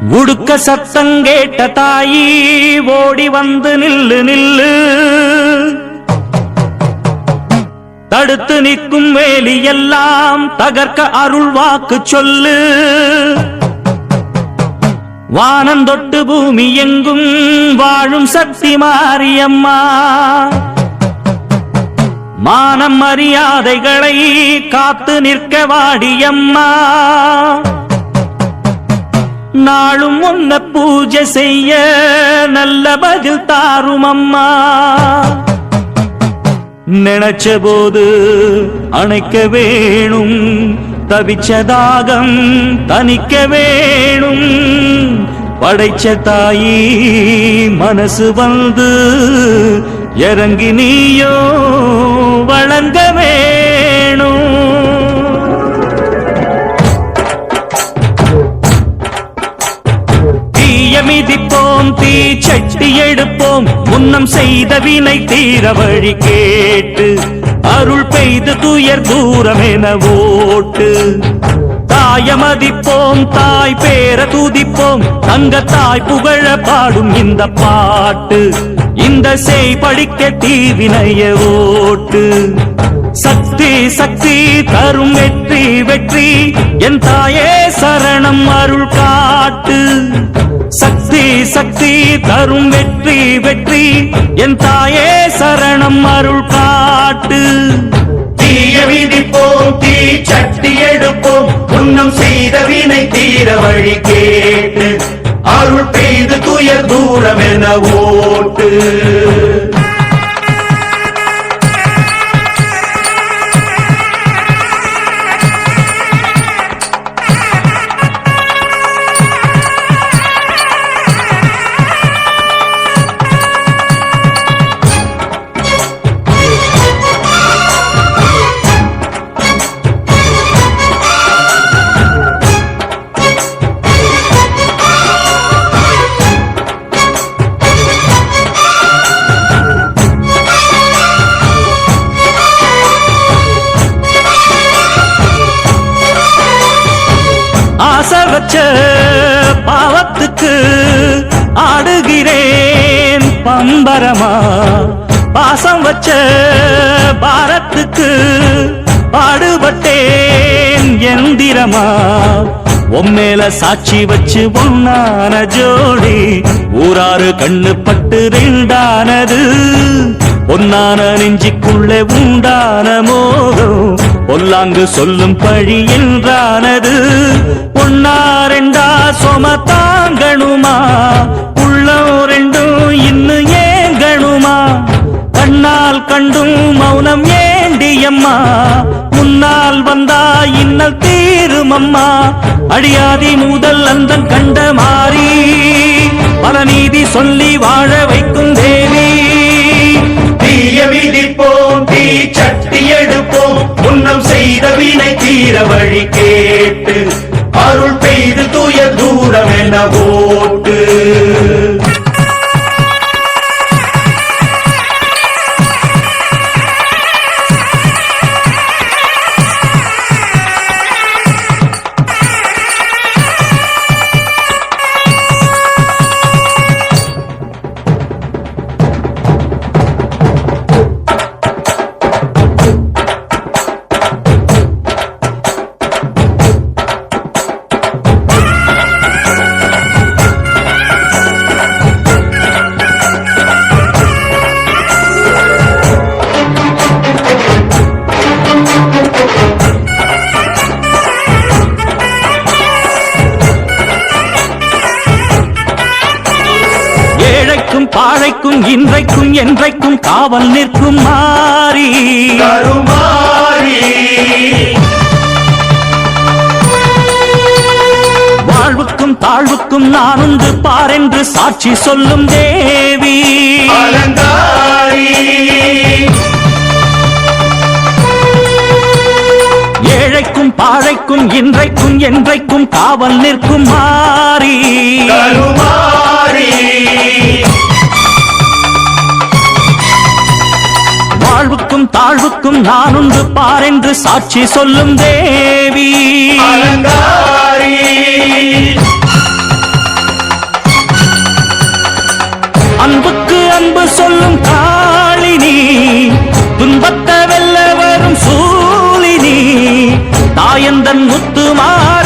உடுக்க சத்தம் கேட்ட தாயி ஓடி வந்து நில்லு நில்லு, தடுத்து நிற்கும் வேலி எல்லாம் தகர்க்க அருள் வாக்கு சொல்லு. வானந்தொட்டு பூமி எங்கும் வாழும் சக்தி மாரியம்மா, மானம் மரியாதைகளை காத்து நிற்க வாடியம்மா. நாளும் உன்ன பூஜை செய்ய நல்ல பதில் தாரும் அம்மா. நினைச்ச போது அணைக்க வேணும், தவிச்ச தாகம் தணிக்க வேணும். படைச்ச தாயி மனசு வந்து இறங்கி நீயோ வழங்க வேணும். மிதிப்போம் தீ சட்டி எடுப்போம், முன்னம் செய்த வினை தீர வழி கேட்டு அருள் பெய்து துயர் தூரம் என ஓட்டு. தாய மதிப்போம் தாய் பேர துதிப்போம், தங்க தாய் புகழ பாடும் இந்த பாட்டு. இந்த செய் படிக்க தீவினைய ஓட்டு. சக்தி சக்தி தரும் வெற்றி வெற்றி, என் தாயே சரணம் அருள் காட்டு. சக்தி சக்தி தரும் வெற்றி வெற்றி, என் தாயே சரணம் அருள் காட்டு. தீய விதிப்போம் தீ சட்டி எடுப்போம், முன்னம் செய்த வினை தீர வழி கேட்டு அருள் பெய்து துயர் தூரம் என ஓட்டு. பாவத்துக்கு ஆடுகிறேன் பம்பரமா, பாசம் வச்ச பாரத்துக்கு பாடுபட்டேன் எந்திரமா. உம்மேல சாட்சி வச்சு ஒன்னான ஜோடி, ஊராறு கண்ணு பட்டு ரெண்டானது. பொன்னான நெஞ்சிக்குள்ளே உண்டான மோகம், பொல்லாங்கு சொல்லும் பழி என்றானது. ஒன்னா ரெண்டா சொம தாங்கணுமா, உள்ளம் ரெண்டும் இன்னும் ஏங்கணுமா. கண்ணால் கண்டும் மௌனம் ஏண்டியம்மா, முன்னால் வந்தா இன்னல் தீருமம்மா. அடியாதி முதல் அந்தன் கண்ட மாறி, பல நீதி சொல்லி வாழ வைக்கும் தேவி. தீய விதிப்போம் தீ சட்டி எடுப்போம், முன்னம் செய்த வினை தீர வழி கேட்டு அருள் பெய்து துயர் தூரம் என ஓட்டு. பாழைக்கும் இன்றைக்கும் என்றைக்கும் காவல் நிற்கும் மாறி கருமாரி. வாழ்வுக்கும் தாழ்வுக்கும் நான் உண்டு பாரென்று சாட்சி சொல்லும் தேவி அலங்காரி. ஏழைக்கும் பாழைக்கும் இன்றைக்கும் என்றைக்கும் காவல் நிற்கும் மாறி கருமாரி. வாழ்வுக்கும் தாழ்வுக்கும் நான் உண்டு பாரென்று சாட்சி சொல்லும் தேவி அலங்காரி. எந்தன் முத்துமாரி